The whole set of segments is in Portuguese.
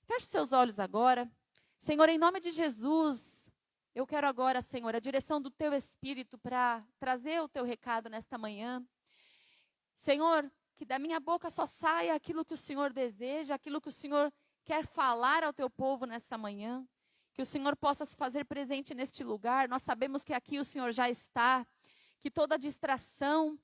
Feche seus olhos agora. Senhor, em nome de Jesus, eu quero agora, Senhor, a direção do Teu Espírito para trazer o Teu recado nesta manhã. Senhor, que da minha boca só saia aquilo que o Senhor deseja, aquilo que o Senhor quer falar ao Teu povo nesta manhã. Que o Senhor possa se fazer presente neste lugar. Nós sabemos que aqui o Senhor já está. Que toda distração,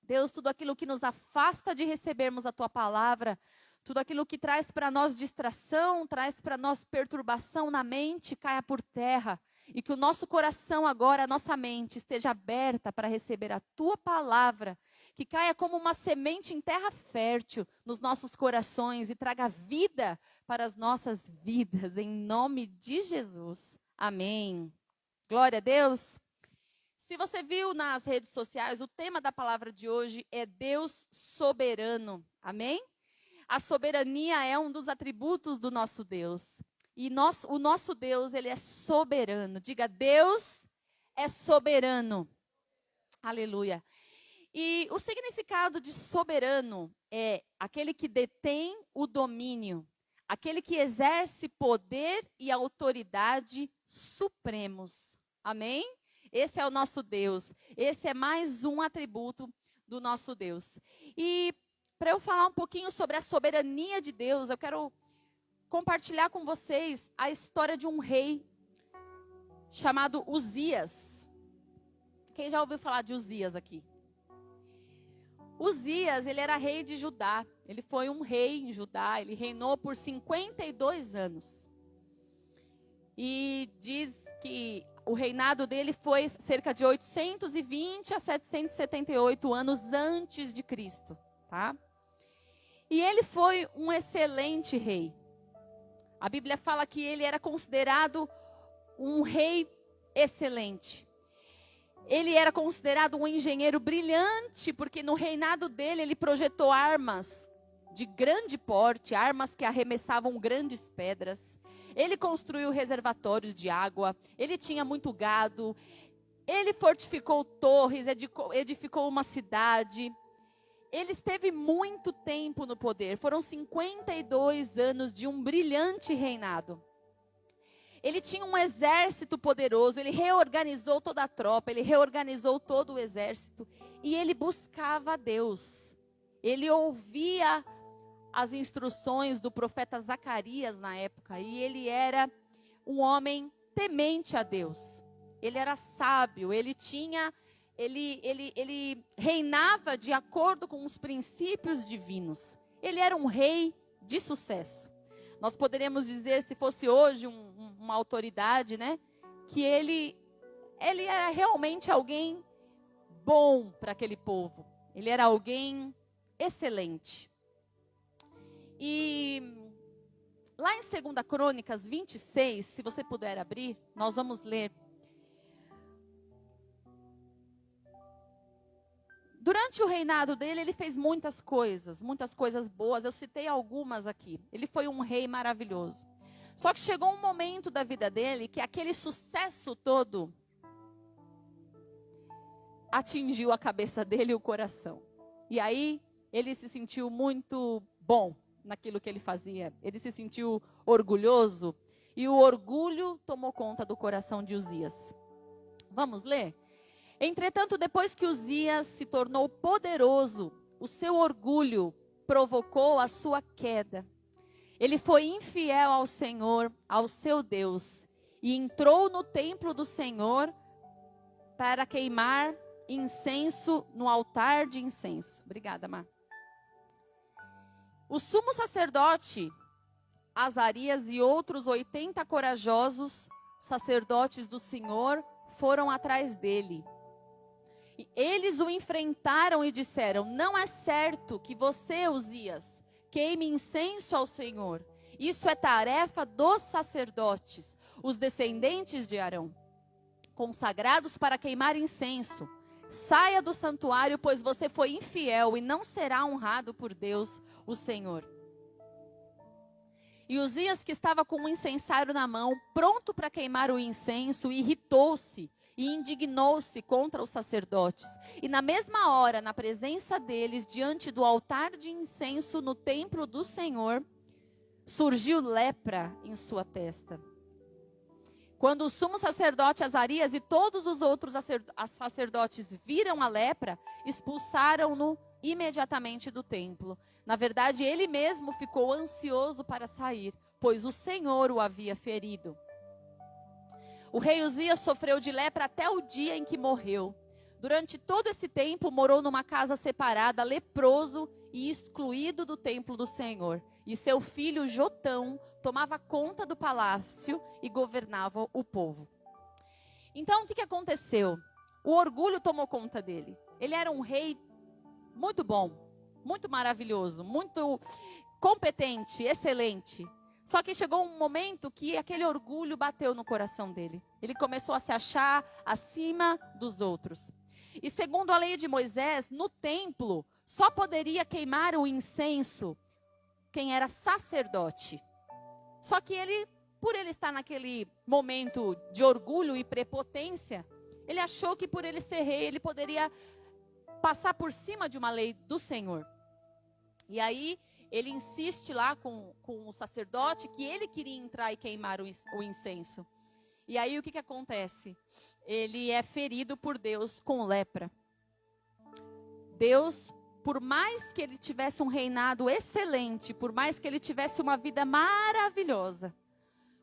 Deus, tudo aquilo que nos afasta de recebermos a Tua palavra, tudo aquilo que traz para nós distração, traz para nós perturbação na mente, caia por terra. E que o nosso coração agora, a nossa mente, esteja aberta para receber a Tua palavra. Que caia como uma semente em terra fértil nos nossos corações e traga vida para as nossas vidas, em nome de Jesus. Amém. Glória a Deus. Se você viu nas redes sociais, o tema da palavra de hoje é Deus soberano. Amém? A soberania é um dos atributos do nosso Deus. E o nosso Deus, ele é soberano. Diga, Deus é soberano. Aleluia. E o significado de soberano é aquele que detém o domínio, aquele que exerce poder e autoridade supremos. Amém? Esse é o nosso Deus. Esse é mais um atributo do nosso Deus. E para eu falar um pouquinho sobre a soberania de Deus, eu quero compartilhar com vocês a história de um rei chamado Uzias. Quem já ouviu falar de Uzias aqui? Uzias, ele era rei de Judá. Ele foi um rei em Judá. Ele reinou por 52 anos. E diz que o reinado dele foi cerca de 820 a 778 anos antes de Cristo, tá? E ele foi um excelente rei. A Bíblia fala que ele era considerado um rei excelente. Ele era considerado um engenheiro brilhante, porque no reinado dele ele projetou armas de grande porte, armas que arremessavam grandes pedras. Ele construiu reservatórios de água, ele tinha muito gado, ele fortificou torres, edificou uma cidade. Ele esteve muito tempo no poder, foram 52 anos de um brilhante reinado. Ele tinha um exército poderoso, ele reorganizou toda a tropa, ele reorganizou todo o exército e ele buscava a Deus. Ele ouvia as instruções do profeta Zacarias na época e ele era um homem temente a Deus. Ele era sábio, ele reinava de acordo com os princípios divinos. Ele era um rei de sucesso. Nós poderíamos dizer, se fosse hoje uma autoridade, né, que ele era realmente alguém bom para aquele povo. Ele era alguém excelente. E lá em 2 Crônicas 26, se você puder abrir, nós vamos ler. Durante o reinado dele, ele fez muitas coisas boas. Eu citei algumas aqui. Ele foi um rei maravilhoso. Só que chegou um momento da vida dele que aquele sucesso todo atingiu a cabeça dele e o coração. E aí, ele se sentiu muito bom naquilo que ele fazia. Ele se sentiu orgulhoso. E o orgulho tomou conta do coração de Uzias. Vamos ler? Entretanto, depois que Uzias se tornou poderoso, o seu orgulho provocou a sua queda. Ele foi infiel ao Senhor, ao seu Deus, e entrou no templo do Senhor para queimar incenso no altar de incenso. Obrigada, Mar. O sumo sacerdote Azarias e outros 80 corajosos sacerdotes do Senhor foram atrás dele. E eles o enfrentaram e disseram: não é certo que você, Uzias, queime incenso ao Senhor. Isso é tarefa dos sacerdotes, os descendentes de Arão, consagrados para queimar incenso. Saia do santuário, pois você foi infiel e não será honrado por Deus, o Senhor. E Uzias, que estava com um incensário na mão, pronto para queimar o incenso, irritou-se e indignou-se contra os sacerdotes. E na mesma hora, na presença deles, diante do altar de incenso no templo do Senhor, surgiu lepra em sua testa. Quando o sumo sacerdote Azarias e todos os outros sacerdotes viram a lepra, expulsaram-no imediatamente do templo. Na verdade, ele mesmo ficou ansioso para sair, pois o Senhor o havia ferido. O rei Uzias sofreu de lepra até o dia em que morreu. Durante todo esse tempo, morou numa casa separada, leproso e excluído do templo do Senhor. E seu filho Jotão tomava conta do palácio e governava o povo. Então, o que aconteceu? O orgulho tomou conta dele. Ele era um rei muito bom, muito maravilhoso, muito competente, excelente. Só que chegou um momento que aquele orgulho bateu no coração dele. Ele começou a se achar acima dos outros. E segundo a lei de Moisés, no templo, só poderia queimar o incenso quem era sacerdote. Só que ele, por ele estar naquele momento de orgulho e prepotência, ele achou que por ele ser rei, ele poderia passar por cima de uma lei do Senhor. E aí, ele insiste lá com o sacerdote que ele queria entrar e queimar o incenso. E aí, o que acontece? Ele é ferido por Deus com lepra. Deus, por mais que ele tivesse um reinado excelente, por mais que ele tivesse uma vida maravilhosa,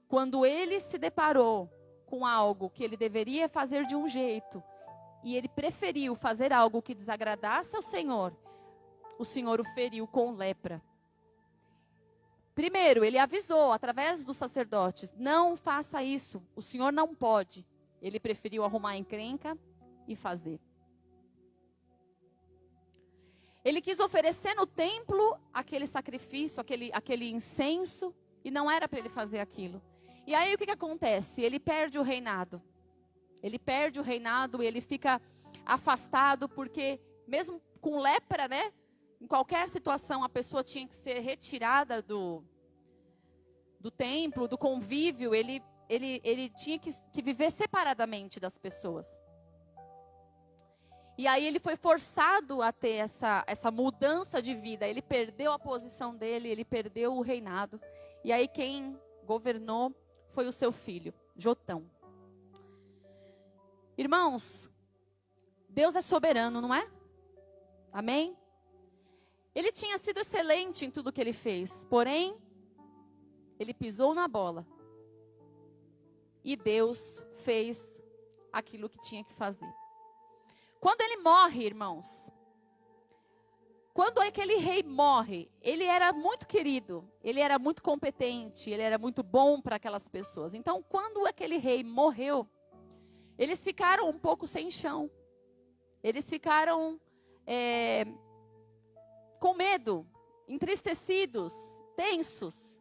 quando ele se deparou com algo que ele deveria fazer de um jeito, e ele preferiu fazer algo que desagradasse ao Senhor, o Senhor o feriu com lepra. Primeiro, ele avisou através dos sacerdotes, não faça isso, o Senhor não pode. Ele preferiu arrumar encrenca e fazer. Ele quis oferecer no templo aquele sacrifício, aquele incenso, e não era para ele fazer aquilo. E aí o que acontece? Ele perde o reinado. Ele perde o reinado e ele fica afastado, porque mesmo com lepra, né? Em qualquer situação a pessoa tinha que ser retirada do templo, do convívio. Ele tinha que viver separadamente das pessoas. E aí ele foi forçado a ter essa mudança de vida. Ele perdeu a posição dele, ele perdeu o reinado. E aí quem governou foi o seu filho, Jotão. Irmãos, Deus é soberano, não é? Amém? Ele tinha sido excelente em tudo que ele fez. Porém, ele pisou na bola. E Deus fez aquilo que tinha que fazer. Quando ele morre, irmãos, quando aquele rei morre, ele era muito querido, ele era muito competente, ele era muito bom para aquelas pessoas. Então, quando aquele rei morreu, eles ficaram um pouco sem chão. Eles ficaram com medo, entristecidos, tensos.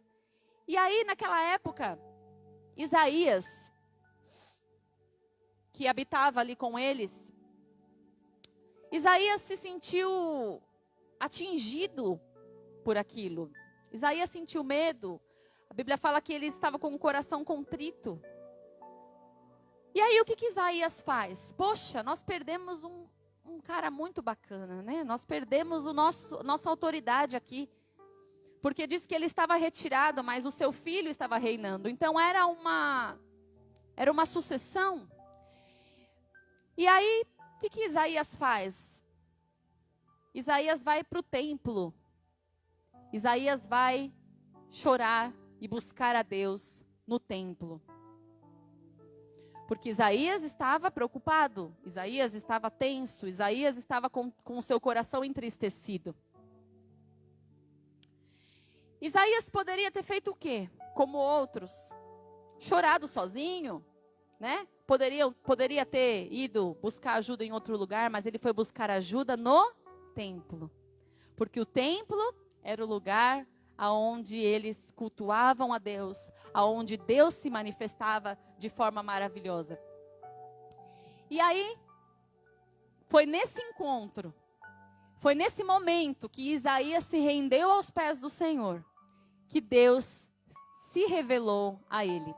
E aí, naquela época, Isaías, que habitava ali com eles, Isaías se sentiu atingido por aquilo. Isaías sentiu medo. A Bíblia fala que ele estava com o coração contrito. E aí o que Isaías faz? Poxa, nós perdemos um cara muito bacana, né? Nós perdemos nossa autoridade aqui. Porque diz que ele estava retirado, mas o seu filho estava reinando. Então era uma sucessão. E aí, o que Isaías faz? Isaías vai para o templo. Isaías vai chorar e buscar a Deus no templo. Porque Isaías estava preocupado, Isaías estava tenso, Isaías estava com o seu coração entristecido. Isaías poderia ter feito o quê? Como outros, chorado sozinho, né? Poderia ter ido buscar ajuda em outro lugar, mas ele foi buscar ajuda no templo. Porque o templo era o lugar aonde eles cultuavam a Deus, aonde Deus se manifestava de forma maravilhosa. E aí, foi nesse encontro, foi nesse momento que Isaías se rendeu aos pés do Senhor, que Deus se revelou a ele.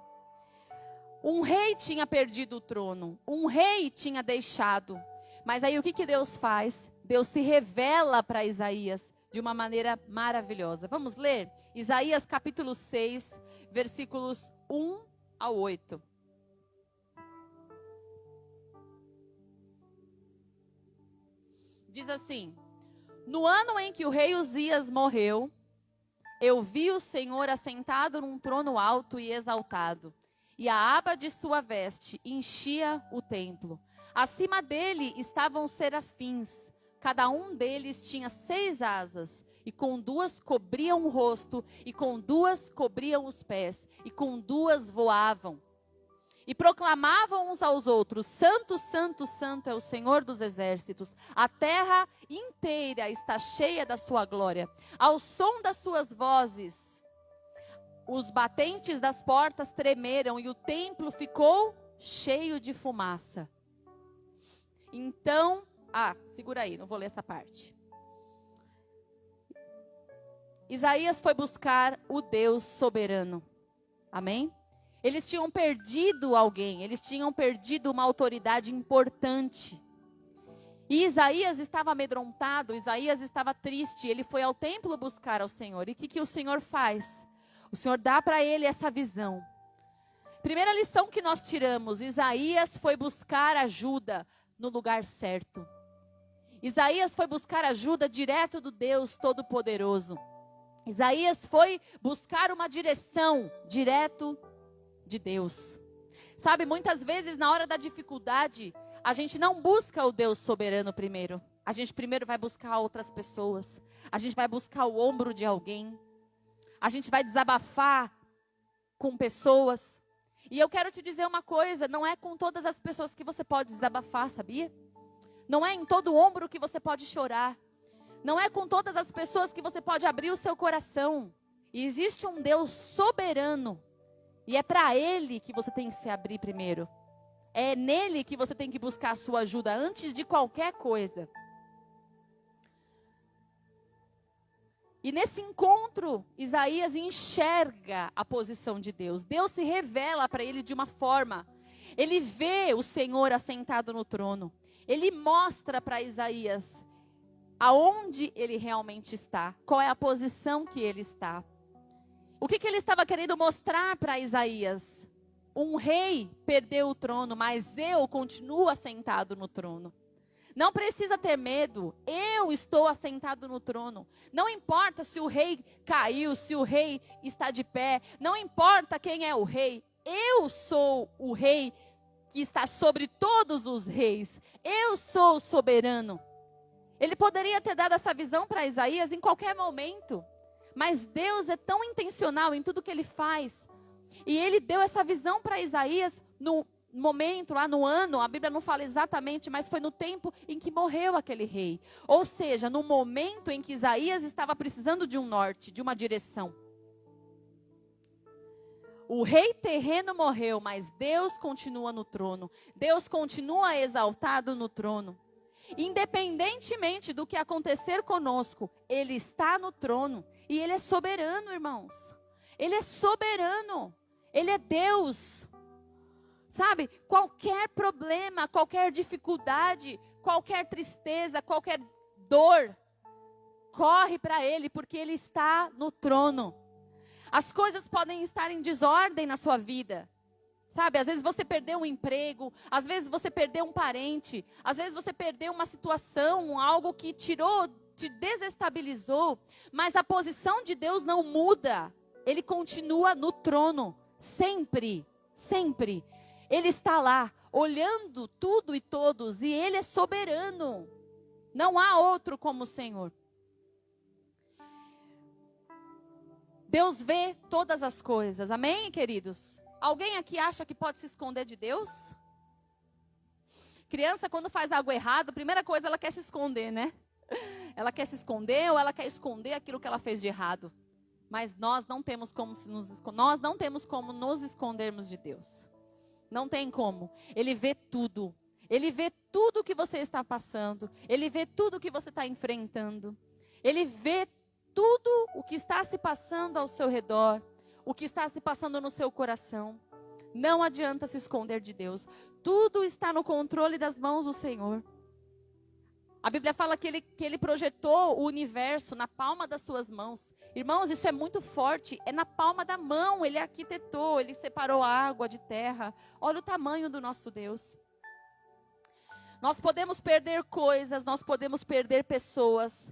Um rei tinha perdido o trono, um rei tinha deixado. Mas aí o que Deus faz? Deus se revela para Isaías de uma maneira maravilhosa. Vamos ler? Isaías capítulo 6, versículos 1 ao 8. Diz assim: no ano em que o rei Uzias morreu, eu vi o Senhor assentado num trono alto e exaltado, e a aba de sua veste enchia o templo. Acima dele estavam os serafins, cada um deles tinha 6 asas, e com 2 cobriam o rosto, e com 2 cobriam os pés, e com 2 voavam. E proclamavam uns aos outros: Santo, Santo, Santo é o Senhor dos exércitos. A terra inteira está cheia da sua glória. Ao som das suas vozes, os batentes das portas tremeram e o templo ficou cheio de fumaça. Então, segura aí, não vou ler essa parte. Isaías foi buscar o Deus soberano. Amém? Eles tinham perdido alguém, eles tinham perdido uma autoridade importante. E Isaías estava amedrontado, Isaías estava triste, ele foi ao templo buscar ao Senhor. E o que o Senhor faz? O Senhor dá para ele essa visão. Primeira lição que nós tiramos: Isaías foi buscar ajuda no lugar certo. Isaías foi buscar ajuda direto do Deus Todo-Poderoso. Isaías foi buscar uma direção direto de Deus. Sabe, muitas vezes na hora da dificuldade, a gente não busca o Deus soberano primeiro. A gente primeiro vai buscar outras pessoas. A gente vai buscar o ombro de alguém. A gente vai desabafar com pessoas. E eu quero te dizer uma coisa: não é com todas as pessoas que você pode desabafar, sabia? Não é em todo ombro que você pode chorar. Não é com todas as pessoas que você pode abrir o seu coração. E existe um Deus soberano. E é para Ele que você tem que se abrir primeiro. É nele que você tem que buscar a sua ajuda antes de qualquer coisa. E nesse encontro, Isaías enxerga a posição de Deus. Deus se revela para ele de uma forma. Ele vê o Senhor assentado no trono. Ele mostra para Isaías aonde ele realmente está. Qual é a posição que ele está. O que ele estava querendo mostrar para Isaías? Um rei perdeu o trono, mas eu continuo assentado no trono. Não precisa ter medo, eu estou assentado no trono. Não importa se o rei caiu, se o rei está de pé. Não importa quem é o rei. Eu sou o rei que está sobre todos os reis. Eu sou o soberano. Ele poderia ter dado essa visão para Isaías em qualquer momento. Mas Deus é tão intencional em tudo que Ele faz. E Ele deu essa visão para Isaías no momento, lá no ano, a Bíblia não fala exatamente, mas foi no tempo em que morreu aquele rei. Ou seja, no momento em que Isaías estava precisando de um norte, de uma direção. O rei terreno morreu, mas Deus continua no trono. Deus continua exaltado no trono. Independentemente do que acontecer conosco, Ele está no trono. E Ele é soberano, irmãos. Ele é soberano. Ele é Deus. Sabe, qualquer problema, qualquer dificuldade, qualquer tristeza, qualquer dor, corre para Ele, porque Ele está no trono. As coisas podem estar em desordem na sua vida. Sabe, às vezes você perdeu um emprego, às vezes você perdeu um parente, às vezes você perdeu uma situação, algo que te desestabilizou, mas a posição de Deus não muda. Ele continua no trono, sempre, sempre. Ele está lá, olhando tudo e todos, e Ele é soberano. Não há outro como o Senhor. Deus vê todas as coisas, amém, queridos? Alguém aqui acha que pode se esconder de Deus? Criança, quando faz algo errado, a primeira coisa ela quer se esconder, né? Ela quer se esconder ou ela quer esconder aquilo que ela fez de errado. Mas nós não temos como nos escondermos de Deus. Não tem como. Ele vê tudo. Ele vê tudo que você está passando. Ele vê tudo que você está enfrentando. Ele vê tudo o que está se passando ao seu redor. O que está se passando no seu coração. Não adianta se esconder de Deus. Tudo está no controle das mãos do Senhor. A Bíblia fala que ele projetou o universo na palma das suas mãos. Irmãos, isso é muito forte. É na palma da mão. Ele arquitetou, ele separou a água de terra. Olha o tamanho do nosso Deus. Nós podemos perder coisas, nós podemos perder pessoas.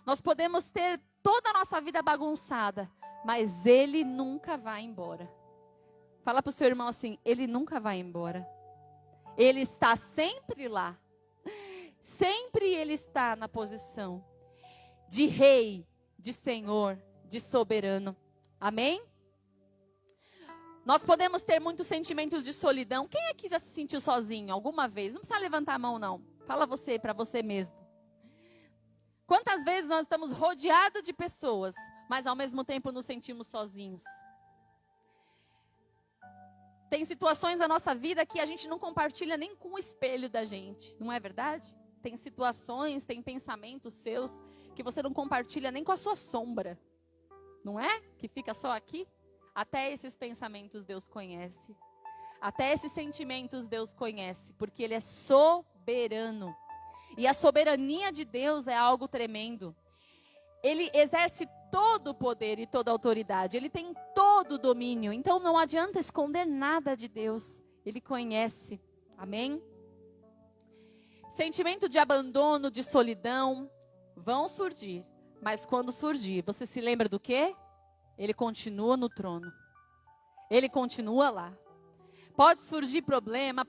Nós podemos ter toda a nossa vida bagunçada. Mas Ele nunca vai embora. Fala para o seu irmão assim, Ele nunca vai embora. Ele está sempre lá. Sempre Ele está na posição de rei, de senhor, de soberano. Amém? Nós podemos ter muitos sentimentos de solidão. Quem aqui já se sentiu sozinho alguma vez? Não precisa levantar a mão, não. Fala você, para você mesmo. Quantas vezes nós estamos rodeados de pessoas, mas ao mesmo tempo nos sentimos sozinhos? Tem situações na nossa vida que a gente não compartilha nem com o espelho da gente, não é verdade? Tem situações, tem pensamentos seus que você não compartilha nem com a sua sombra, não é? Que fica só aqui. Até esses pensamentos Deus conhece. Até esses sentimentos Deus conhece, porque Ele é soberano. E a soberania de Deus é algo tremendo. Ele exerce todo o poder e toda a autoridade. Ele tem todo o domínio. Então não adianta esconder nada de Deus. Ele conhece. Amém? Sentimento de abandono, de solidão, vão surgir. Mas quando surgir, você se lembra do quê? Ele continua no trono. Ele continua lá. Pode surgir problema,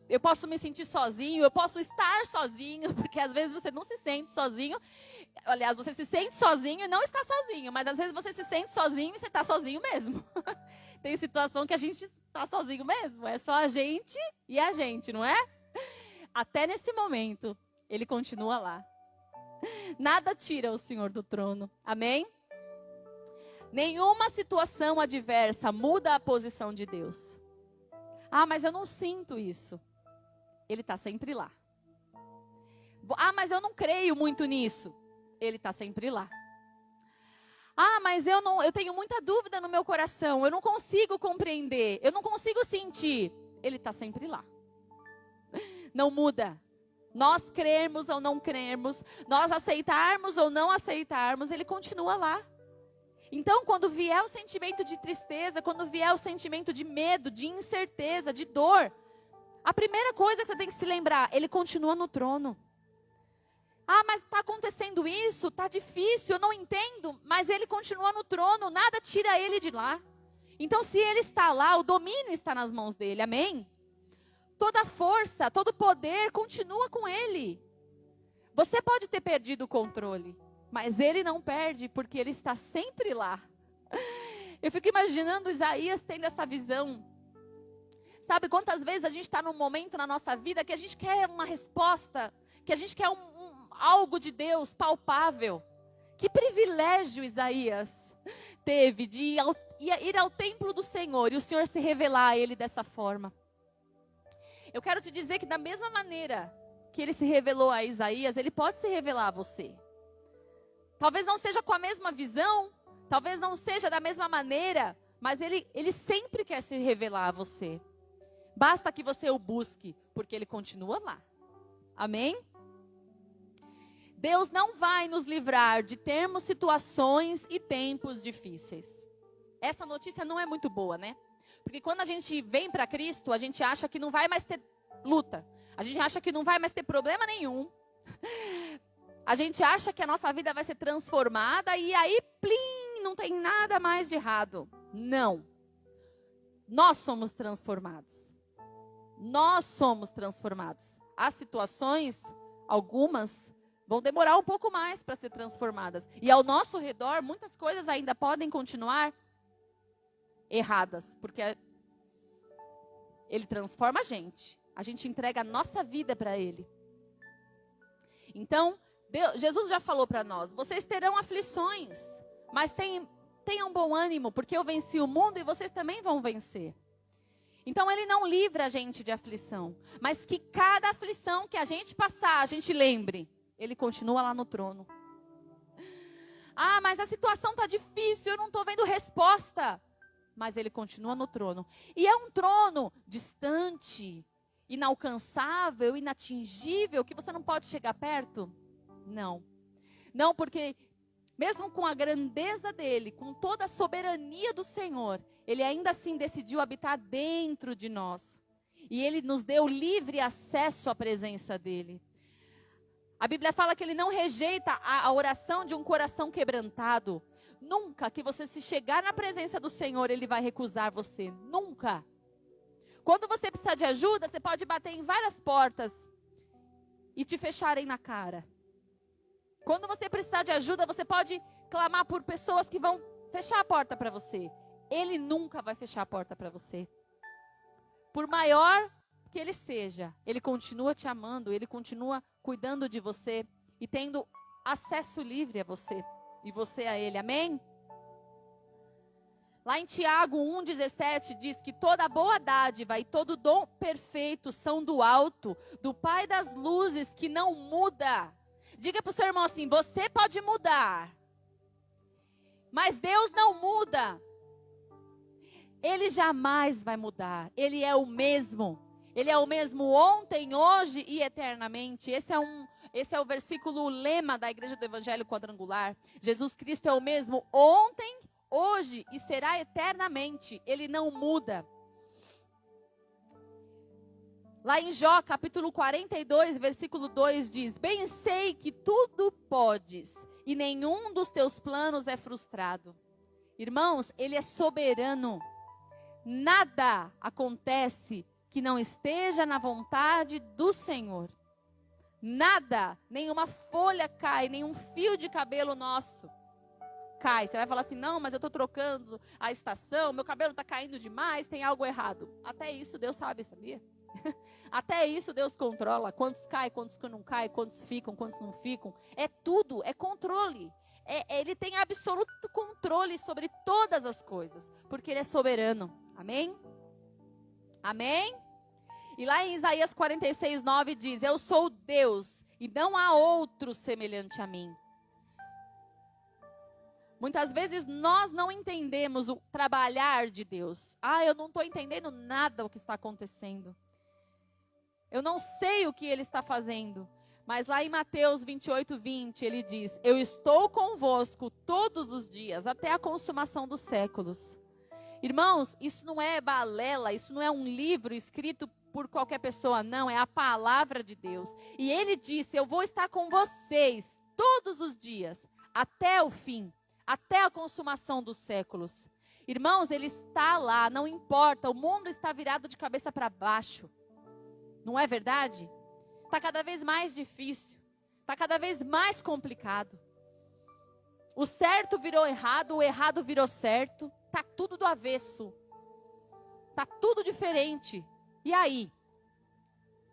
eu posso me sentir sozinho, eu posso estar sozinho, porque às vezes você não se sente sozinho. Aliás, você se sente sozinho e não está sozinho, mas às vezes você se sente sozinho e você está sozinho mesmo. Tem situação que a gente está sozinho mesmo, é só a gente e a gente, não é? Até nesse momento, Ele continua lá. Nada tira o Senhor do trono, amém? Nenhuma situação adversa muda a posição de Deus. Ah, mas eu não sinto isso. Ele está sempre lá. Ah, mas eu não creio muito nisso. Ele está sempre lá. Ah, mas eu tenho muita dúvida no meu coração. Eu não consigo compreender. Eu não consigo sentir. Ele está sempre lá. Não muda. Nós crermos ou não crermos, nós aceitarmos ou não aceitarmos, Ele continua lá. Então, quando vier o sentimento de tristeza, quando vier o sentimento de medo, de incerteza, de dor, a primeira coisa que você tem que se lembrar, Ele continua no trono. Ah, mas está acontecendo isso, está difícil, eu não entendo, mas Ele continua no trono, nada tira Ele de lá. Então, se Ele está lá, o domínio está nas mãos dEle, amém? Toda a força, todo o poder continua com Ele. Você pode ter perdido o controle, mas Ele não perde, porque Ele está sempre lá. Eu fico imaginando Isaías tendo essa visão. Sabe quantas vezes a gente está num momento na nossa vida que a gente quer uma resposta, que a gente quer algo de Deus palpável. Que privilégio Isaías teve de ir ao templo do Senhor e o Senhor se revelar a ele dessa forma. Eu quero te dizer que da mesma maneira que Ele se revelou a Isaías, Ele pode se revelar a você. Talvez não seja com a mesma visão, talvez não seja da mesma maneira, mas Ele sempre quer se revelar a você. Basta que você o busque, porque Ele continua lá. Amém? Deus não vai nos livrar de termos situações e tempos difíceis. Essa notícia não é muito boa, né? Porque quando a gente vem para Cristo, a gente acha que não vai mais ter luta. A gente acha que não vai mais ter problema nenhum. A gente acha que a nossa vida vai ser transformada e aí, plim, não tem nada mais de errado. Não. Nós somos transformados. Nós somos transformados. As situações, algumas, vão demorar um pouco mais para ser transformadas. E ao nosso redor, muitas coisas ainda podem continuar erradas, porque Ele transforma a gente entrega a nossa vida para Ele. Então, Jesus já falou para nós, vocês terão aflições, mas tenham bom ânimo, porque eu venci o mundo e vocês também vão vencer. Então Ele não livra a gente de aflição, mas que cada aflição que a gente passar, a gente lembre, Ele continua lá no trono. Ah, mas a situação está difícil, eu não estou vendo resposta. Mas Ele continua no trono. E é um trono distante. inalcançável, inatingível, que você não pode chegar perto? Não. Não, porque mesmo com a grandeza dele, com toda a soberania do Senhor, ele ainda assim decidiu habitar dentro de nós. E ele nos deu livre acesso à presença dele. A Bíblia fala que ele não rejeita a oração de um coração quebrantado. Nunca que você se chegar na presença do Senhor, ele vai recusar você. Nunca. Quando você precisar de ajuda, você pode bater em várias portas e te fecharem na cara. Quando você precisar de ajuda, você pode clamar por pessoas que vão fechar a porta para você. Ele nunca vai fechar a porta para você. Por maior que ele seja, ele continua te amando, ele continua cuidando de você e tendo acesso livre a você e você a ele. Amém? Lá em Tiago 1,17 diz que toda boa dádiva e todo dom perfeito são do alto, do Pai das luzes, que não muda. Diga para o seu irmão assim: você pode mudar, mas Deus não muda. Ele jamais vai mudar. Ele é o mesmo. Ele é o mesmo ontem, hoje e eternamente. Esse é o versículo lema da Igreja do Evangelho Quadrangular. Jesus Cristo é o mesmo ontem, hoje e será eternamente. Ele não muda. Lá em Jó, capítulo 42, versículo 2 diz: bem sei que tudo podes e nenhum dos teus planos é frustrado. Irmãos, ele é soberano. Nada acontece que não esteja na vontade do Senhor. Nada, nenhuma folha cai, nenhum fio de cabelo nosso cai. Você vai falar assim: não, mas eu estou trocando a estação, meu cabelo está caindo demais, tem algo errado. Até isso Deus sabe, sabia? Até isso Deus controla. Quantos caem, quantos não caem, quantos ficam, quantos não ficam. É tudo, é controle. Ele tem absoluto controle sobre todas as coisas, porque ele é soberano. Amém? Amém? E lá em Isaías 46, 9 diz: eu sou Deus e não há outro semelhante a mim. Muitas vezes nós não entendemos o trabalhar de Deus. Eu não estou entendendo nada o que está acontecendo. Eu não sei o que ele está fazendo. Mas lá em Mateus 28, 20, ele diz: eu estou convosco todos os dias, até a consumação dos séculos. Irmãos, isso não é balela, isso não é um livro escrito por qualquer pessoa, não. É a palavra de Deus. E ele disse: eu vou estar com vocês todos os dias, até o fim, até a consumação dos séculos. Irmãos, ele está lá, não importa, o mundo está virado de cabeça para baixo. Não é verdade? Está cada vez mais difícil. Está cada vez mais complicado. O certo virou errado, o errado virou certo. Está tudo do avesso. Está tudo diferente. E aí?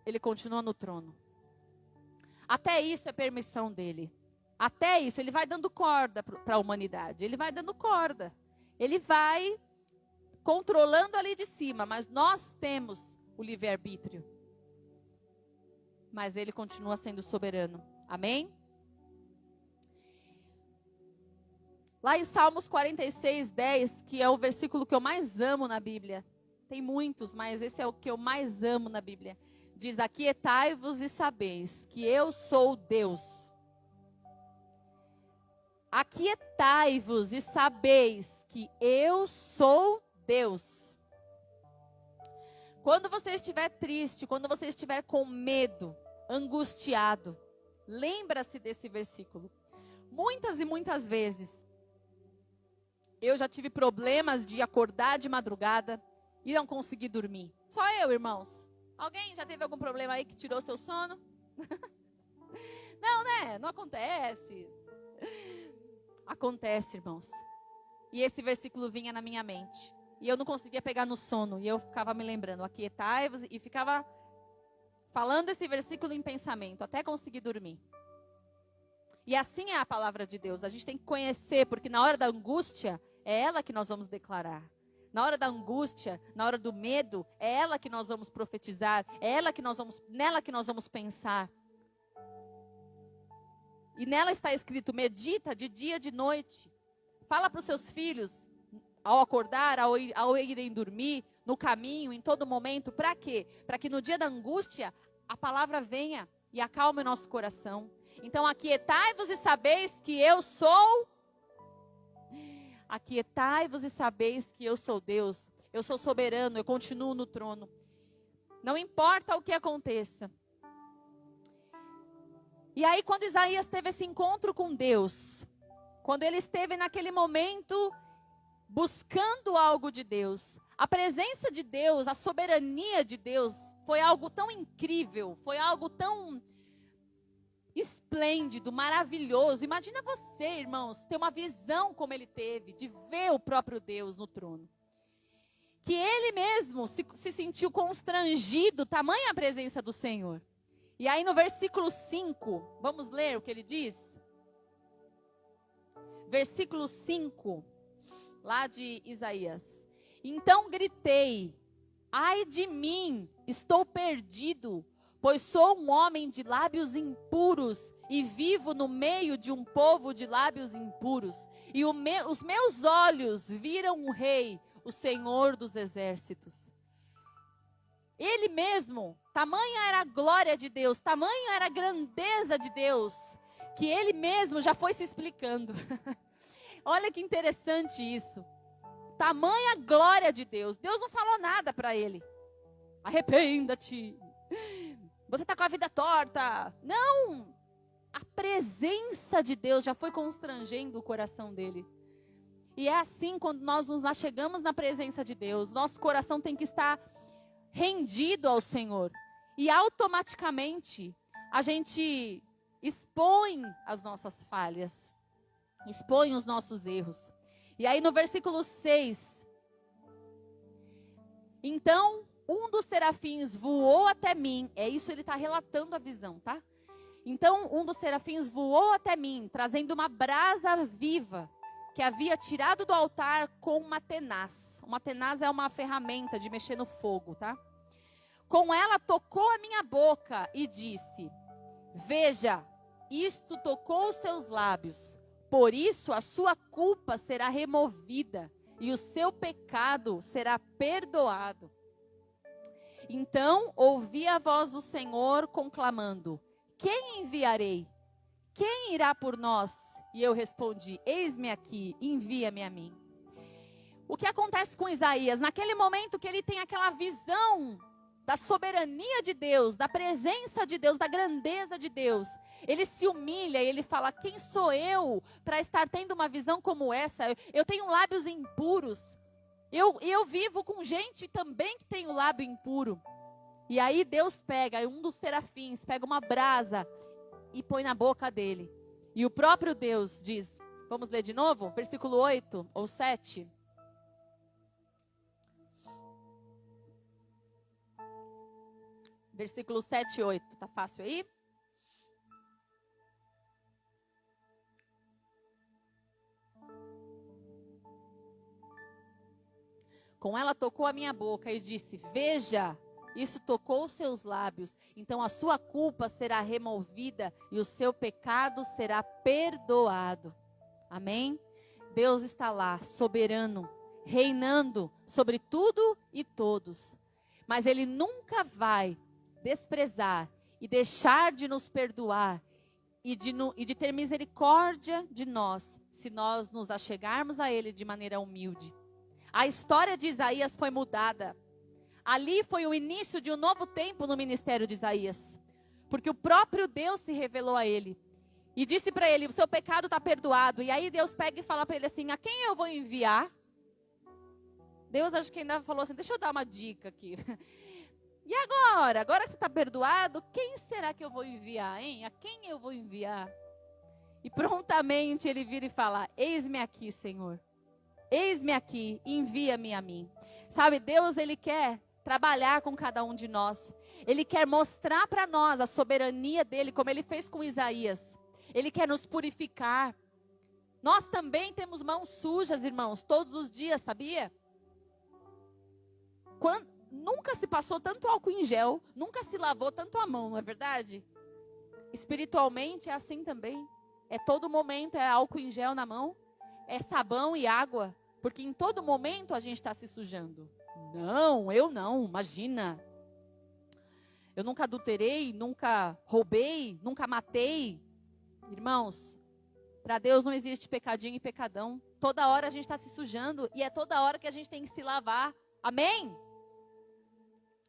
Ele continua no trono. Até isso é permissão dele. Até isso, ele vai dando corda para a humanidade. Ele vai dando corda. Ele vai controlando ali de cima. Mas nós temos o livre-arbítrio. Mas ele continua sendo soberano. Amém? Lá em Salmos 46, 10, que é o versículo que eu mais amo na Bíblia. Tem muitos, mas esse é o que eu mais amo na Bíblia. Diz: aquietai-vos e sabeis que eu sou Deus. Aquietai-vos e sabeis que eu sou Deus. Quando você estiver triste, quando você estiver com medo, angustiado, lembra-se desse versículo. Muitas e muitas vezes, eu já tive problemas de acordar de madrugada e não conseguir dormir. Só eu, irmãos. Alguém já teve algum problema aí que tirou seu sono? Não, né? Não acontece. Acontece, irmãos. E esse versículo vinha na minha mente. E eu não conseguia pegar no sono. E eu ficava me lembrando: aquietai-vos, e ficava falando esse versículo em pensamento, até conseguir dormir. E assim é a palavra de Deus. A gente tem que conhecer, porque na hora da angústia, é ela que nós vamos declarar. Na hora da angústia, na hora do medo, é ela que nós vamos profetizar. É ela que nela que nós vamos pensar. E nela está escrito: medita de dia e de noite. Fala para os seus filhos, ao acordar, ao irem dormir, no caminho, em todo momento. Para quê? Para que no dia da angústia, a palavra venha e acalme o nosso coração. Então, aquietai-vos e sabeis que eu sou. Aquietai-vos e sabeis que eu sou Deus. Eu sou soberano, eu continuo no trono. Não importa o que aconteça. E aí, quando Isaías teve esse encontro com Deus, quando ele esteve naquele momento buscando algo de Deus, a presença de Deus, a soberania de Deus, foi algo tão incrível, foi algo tão esplêndido, maravilhoso. Imagina você, irmãos, ter uma visão como ele teve, de ver o próprio Deus no trono. Que ele mesmo se sentiu constrangido, tamanha a presença do Senhor. E aí no versículo 5, vamos ler o que ele diz? Versículo 5, lá de Isaías. Então gritei, ai de mim, estou perdido, pois sou um homem de lábios impuros e vivo no meio de um povo de lábios impuros. E os meus olhos viram o Rei, o Senhor dos exércitos. Ele mesmo, tamanha era a glória de Deus, tamanha era a grandeza de Deus, que ele mesmo já foi se explicando. Olha que interessante isso. Tamanha glória de Deus. Deus não falou nada para ele. Arrependa-te. Você está com a vida torta. Não. A presença de Deus já foi constrangendo o coração dele. E é assim quando nós nos chegamos na presença de Deus. Nosso coração tem que estar rendido ao Senhor. E automaticamente a gente expõe as nossas falhas. Expõe os nossos erros. E aí no versículo 6. Então, um dos serafins voou até mim. É isso, ele está relatando a visão, tá? Então, um dos serafins voou até mim, trazendo uma brasa viva, que havia tirado do altar com uma tenaz. Uma tenaz é uma ferramenta de mexer no fogo, tá? Com ela tocou a minha boca e disse, veja, isto tocou os seus lábios. Por isso a sua culpa será removida e o seu pecado será perdoado. Então ouvi a voz do Senhor conclamando, quem enviarei? Quem irá por nós? E eu respondi, eis-me aqui, envia-me a mim. O que acontece com Isaías? Naquele momento que ele tem aquela visão da soberania de Deus, da presença de Deus, da grandeza de Deus, ele se humilha e ele fala, quem sou eu para estar tendo uma visão como essa? Eu tenho lábios impuros, eu vivo com gente também que tem o lábio impuro. E aí Deus pega, um dos serafins, pega uma brasa e põe na boca dele. E o próprio Deus diz, vamos ler de novo? Versículo 8 ou 7. Versículo 7 e 8, tá fácil aí? Com ela tocou a minha boca e disse, veja, isso tocou os seus lábios, então a sua culpa será removida e o seu pecado será perdoado. Amém? Deus está lá, soberano, reinando sobre tudo e todos. Mas Ele nunca vai desprezar e deixar de nos perdoar e de ter misericórdia de nós, se nós nos achegarmos a Ele de maneira humilde. A história de Isaías foi mudada. Ali foi o início de um novo tempo no ministério de Isaías. Porque o próprio Deus se revelou a ele. E disse para ele, o seu pecado está perdoado. E aí Deus pega e fala para ele assim, a quem eu vou enviar? Deus acho que ainda falou assim, deixa eu dar uma dica aqui. E agora? Agora que você está perdoado, quem será que eu vou enviar, hein? A quem eu vou enviar? E prontamente ele vira e fala, eis-me aqui, Senhor. Eis-me aqui, envia-me a mim. Sabe, Deus, Ele quer trabalhar com cada um de nós. Ele quer mostrar para nós a soberania dEle, como Ele fez com Isaías. Ele quer nos purificar. Nós também temos mãos sujas, irmãos, todos os dias, sabia? Nunca se passou tanto álcool em gel, nunca se lavou tanto a mão, não é verdade? Espiritualmente é assim também. É todo momento, é álcool em gel na mão, é sabão e água. Porque em todo momento a gente está se sujando. Não, eu não, imagina. Eu nunca adulterei, nunca roubei, nunca matei. Irmãos, para Deus não existe pecadinho e pecadão. Toda hora a gente está se sujando e é toda hora que a gente tem que se lavar. Amém?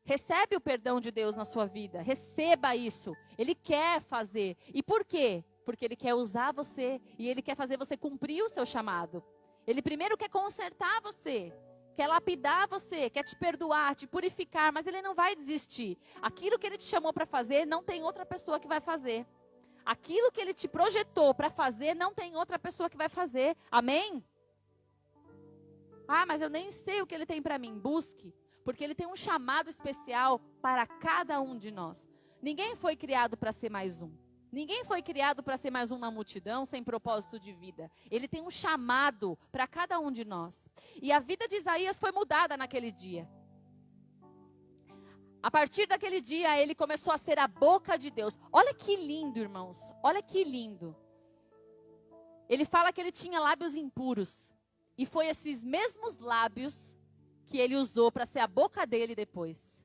Recebe o perdão de Deus na sua vida. Receba isso. Ele quer fazer. E por quê? Porque Ele quer usar você. E Ele quer fazer você cumprir o seu chamado. Ele primeiro quer consertar você. Quer lapidar você. Quer te perdoar, te purificar. Mas Ele não vai desistir. Aquilo que Ele te chamou para fazer, não tem outra pessoa que vai fazer. Aquilo que Ele te projetou para fazer, não tem outra pessoa que vai fazer. Amém? Ah, mas eu nem sei o que Ele tem para mim. Busque. Porque Ele tem um chamado especial para cada um de nós. Ninguém foi criado para ser mais um. Ninguém foi criado para ser mais um na multidão, sem propósito de vida. Ele tem um chamado para cada um de nós. E a vida de Isaías foi mudada naquele dia. A partir daquele dia, ele começou a ser a boca de Deus. Olha que lindo, irmãos. Olha que lindo. Ele fala que ele tinha lábios impuros. E foi esses mesmos lábios que ele usou para ser a boca dele depois.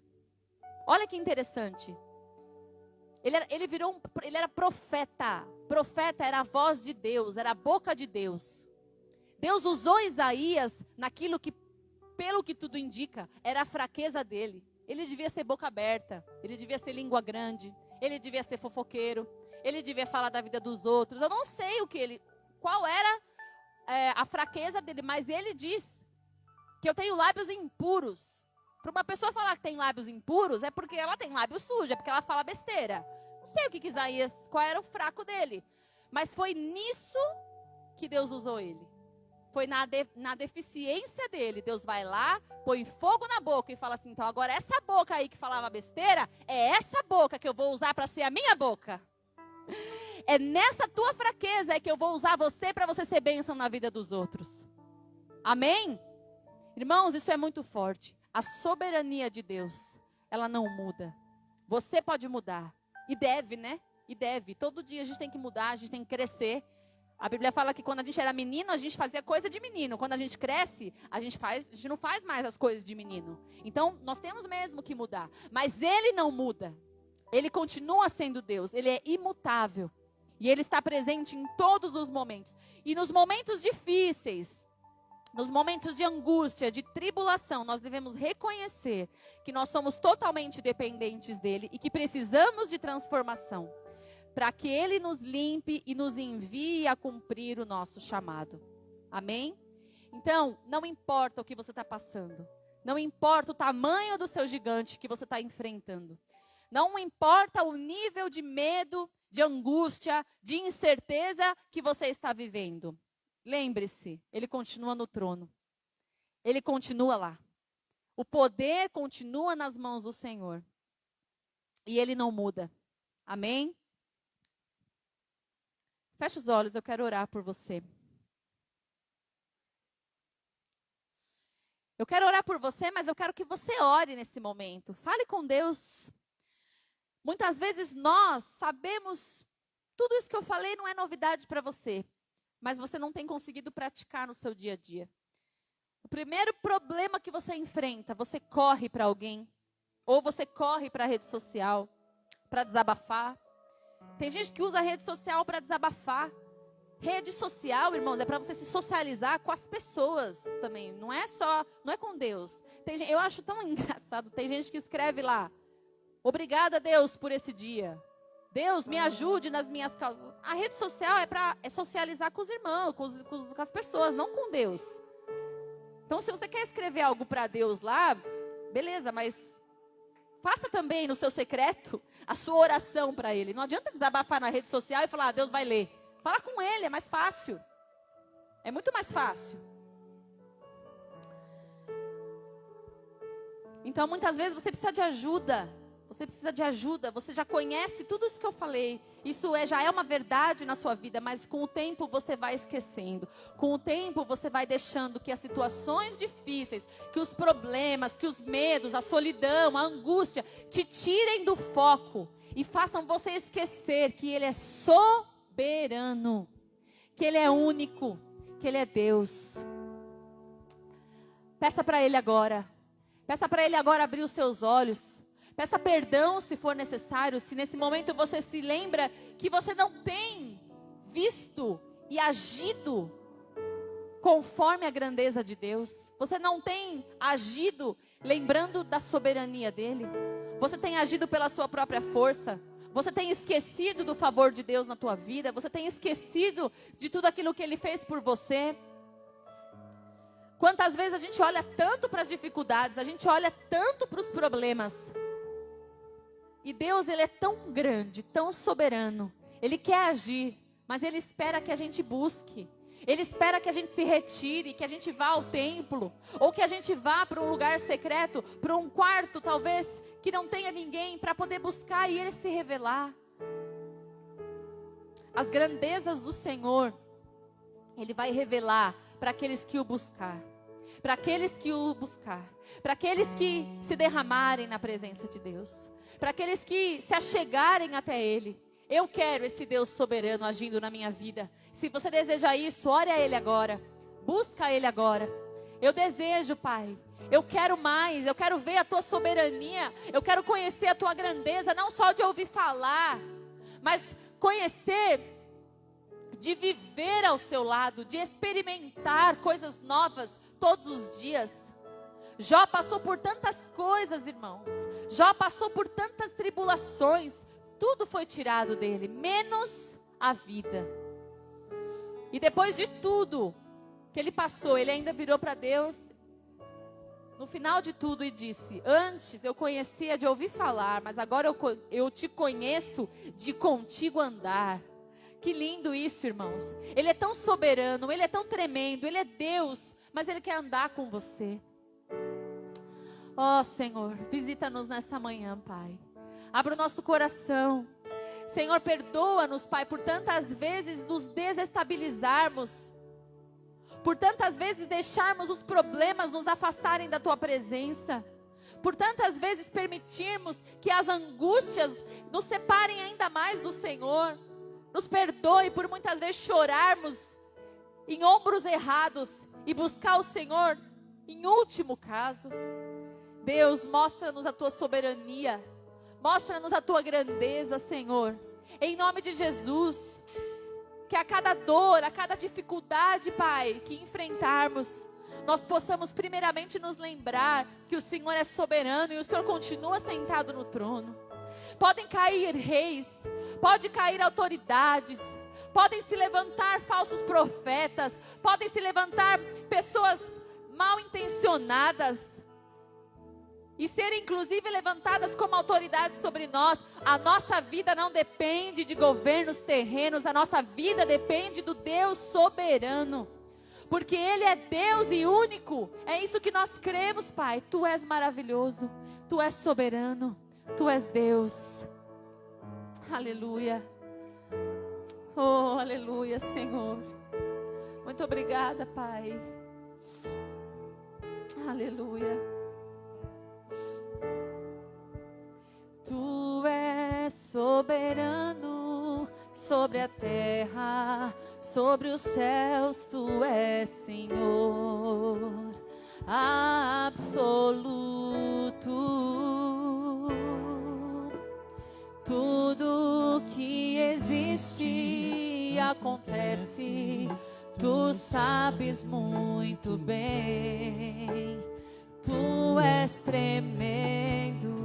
Olha que interessante. Ele era profeta. Profeta era a voz de Deus, era a boca de Deus. Deus usou Isaías naquilo que, pelo que tudo indica, era a fraqueza dele. Ele devia ser boca aberta, ele devia ser língua grande, ele devia ser fofoqueiro, ele devia falar da vida dos outros. Eu não sei qual era a fraqueza dele, mas ele diz que eu tenho lábios impuros. Para uma pessoa falar que tem lábios impuros, é porque ela tem lábios sujos, é porque ela fala besteira. Não sei o que Isaías, qual era o fraco dele. Mas foi nisso que Deus usou ele. Foi na deficiência dele. Deus vai lá, põe fogo na boca e fala assim, então agora essa boca aí que falava besteira, é essa boca que eu vou usar para ser a minha boca. É nessa tua fraqueza que eu vou usar você para você ser bênção na vida dos outros. Amém? Irmãos, isso é muito forte. A soberania de Deus, ela não muda. Você pode mudar. E deve, né? E deve. Todo dia a gente tem que mudar, a gente tem que crescer. A Bíblia fala que quando a gente era menino, a gente fazia coisa de menino. Quando a gente cresce, a gente não faz mais as coisas de menino. Então, nós temos mesmo que mudar. Mas Ele não muda. Ele continua sendo Deus. Ele é imutável. E Ele está presente em todos os momentos. E nos momentos difíceis, nos momentos de angústia, de tribulação, nós devemos reconhecer que nós somos totalmente dependentes dEle e que precisamos de transformação, para que Ele nos limpe e nos envie a cumprir o nosso chamado. Amém? Então, não importa o que você está passando, não importa o tamanho do seu gigante que você está enfrentando, não importa o nível de medo, de angústia, de incerteza que você está vivendo. Lembre-se, Ele continua no trono. Ele continua lá. O poder continua nas mãos do Senhor. E Ele não muda. Amém? Feche os olhos, eu quero orar por você. Eu quero orar por você, mas eu quero que você ore nesse momento. Fale com Deus. Muitas vezes nós sabemos, tudo isso que eu falei não é novidade para você. Mas você não tem conseguido praticar no seu dia a dia. O primeiro problema que você enfrenta, você corre para alguém, ou você corre para a rede social, para desabafar. Tem gente que usa a rede social para desabafar. Rede social, irmãos, é para você se socializar com as pessoas também. Não é com Deus. Eu acho tão engraçado, tem gente que escreve lá, obrigada Deus por esse dia. Deus, me ajude nas minhas causas. A rede social é socializar com os irmãos, com as pessoas, não com Deus. Então, se você quer escrever algo para Deus lá, beleza, mas faça também no seu secreto a sua oração para Ele. Não adianta desabafar na rede social e falar, Deus vai ler. Fala com Ele, é mais fácil. É muito mais fácil. Então, muitas vezes você precisa de ajuda. Você precisa de ajuda, você já conhece tudo isso que eu falei. Isso já é uma verdade na sua vida, mas com o tempo você vai esquecendo. Com o tempo você vai deixando que as situações difíceis, que os problemas, que os medos, a solidão, a angústia, te tirem do foco e façam você esquecer que Ele é soberano, que Ele é único, que Ele é Deus. Peça para Ele agora. Peça para Ele agora abrir os seus olhos. Peça perdão se for necessário, se nesse momento você se lembra que você não tem visto e agido conforme a grandeza de Deus. Você não tem agido lembrando da soberania dEle. Você tem agido pela sua própria força. Você tem esquecido do favor de Deus na tua vida. Você tem esquecido de tudo aquilo que Ele fez por você. Quantas vezes a gente olha tanto para as dificuldades, a gente olha tanto para os problemas. E Deus, Ele é tão grande, tão soberano. Ele quer agir, mas Ele espera que a gente busque. Ele espera que a gente se retire, que a gente vá ao templo. Ou que a gente vá para um lugar secreto, para um quarto talvez, que não tenha ninguém, para poder buscar e Ele se revelar. As grandezas do Senhor, Ele vai revelar para aqueles que o buscar. Para aqueles que o buscar. Para aqueles que se derramarem na presença de Deus. Para aqueles que se achegarem até Ele. Eu quero esse Deus soberano agindo na minha vida. Se você deseja isso, ore a Ele agora. Busca a Ele agora. Eu desejo, Pai. Eu quero mais. Eu quero ver a Tua soberania. Eu quero conhecer a Tua grandeza. Não só de ouvir falar. Mas conhecer, de viver ao seu lado. De experimentar coisas novas todos os dias. Jó passou por tantas coisas, irmãos. Jó passou por tantas tribulações. Tudo foi tirado dele, menos a vida. E depois de tudo que ele passou, ele ainda virou para Deus, no final de tudo, e disse: antes eu conhecia de ouvir falar, mas agora eu te conheço de contigo andar. Que lindo isso, irmãos. Ele é tão soberano, Ele é tão tremendo, Ele é Deus, mas Ele quer andar com você. Ó Senhor, visita-nos nesta manhã, Pai. Abra o nosso coração. Senhor, perdoa-nos, Pai, por tantas vezes nos desestabilizarmos. Por tantas vezes deixarmos os problemas nos afastarem da Tua presença. Por tantas vezes permitirmos que as angústias nos separem ainda mais do Senhor. Nos perdoe por muitas vezes chorarmos em ombros errados e buscar o Senhor em último caso. Deus, mostra-nos a Tua soberania. Mostra-nos a Tua grandeza, Senhor. Em nome de Jesus. Que a cada dor, a cada dificuldade, Pai, que enfrentarmos, nós possamos primeiramente nos lembrar que o Senhor é soberano e o Senhor continua sentado no trono. Podem cair reis, pode cair autoridades, podem se levantar falsos profetas, podem se levantar pessoas mal intencionadas, e serem inclusive levantadas como autoridades sobre nós. A nossa vida não depende de governos terrenos, a nossa vida depende do Deus soberano. Porque Ele é Deus e único. É isso que nós cremos, Pai. Tu és maravilhoso, Tu és soberano, Tu és Deus. Aleluia. Oh, aleluia, Senhor. Muito obrigada, Pai. Aleluia. Tu és soberano sobre a terra, sobre os céus, Tu és Senhor absoluto. Tudo que existe e acontece, Tu sabes muito bem. Tu és tremendo.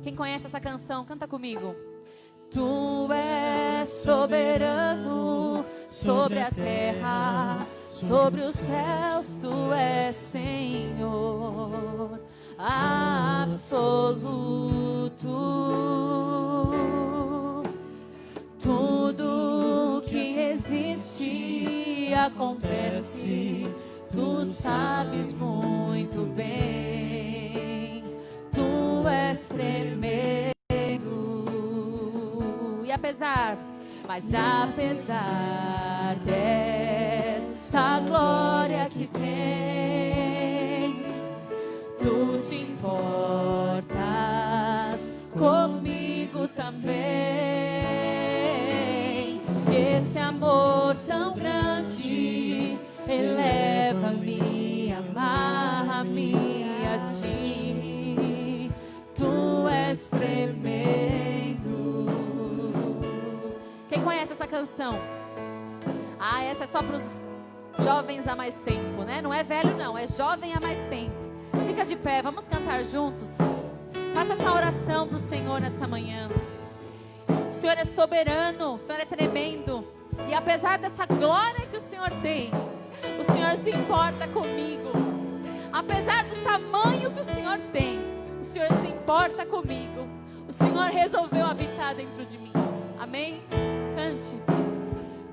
Quem conhece essa canção, canta comigo. Tu és soberano sobre a terra, sobre os céus, Tu és Senhor absoluto. Tudo que existe e acontece, Tu sabes muito bem. Tu és tremendo. E mas apesar dessa glória que tens, Tu te importas comigo também. Esse amor tão grande eleva-me, amarra-me. canção. Ah, essa é só para os jovens há mais tempo, né? Não é velho não, é jovem há mais tempo. Fica de pé, vamos cantar juntos. Faça essa oração para o Senhor nessa manhã. O Senhor é soberano, o Senhor é tremendo. E apesar dessa glória que o Senhor tem, o Senhor se importa comigo. Apesar do tamanho que o Senhor tem, o Senhor se importa comigo. O Senhor resolveu habitar dentro de mim. Amém? Cante.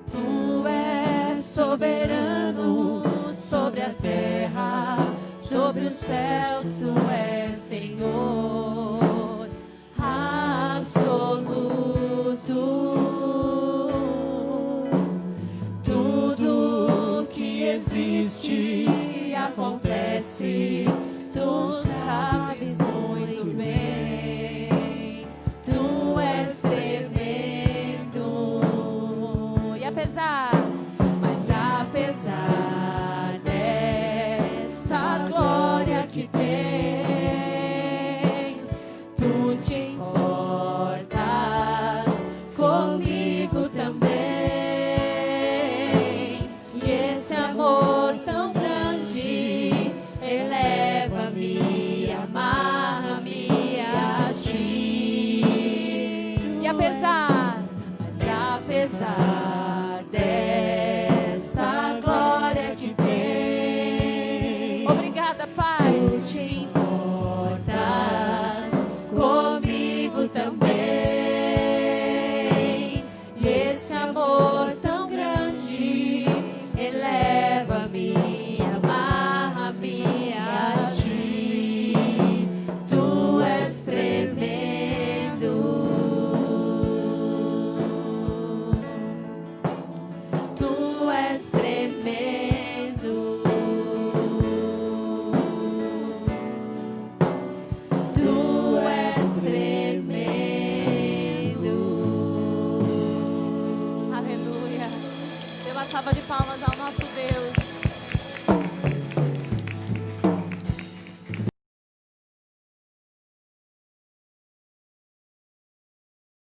Tu és soberano sobre a terra, sobre os céus, tu és Senhor absoluto. Tudo que existe e acontece, tu sabes muito bem. Tu és tremendo. E apesar dessa glória que tens, tu te importas comigo também. E esse amor tão grande eleva-me, amarra-me a ti. E apesar dessa glória que tem, obrigada, Pai. Tu te importas comigo também. E esse amor tão grande eleva-me, amarra-me a ti. Tu és tremendo. Tu és tremendo. Tu és tremendo. Aleluia. Dê uma salva de palmas ao nosso Deus.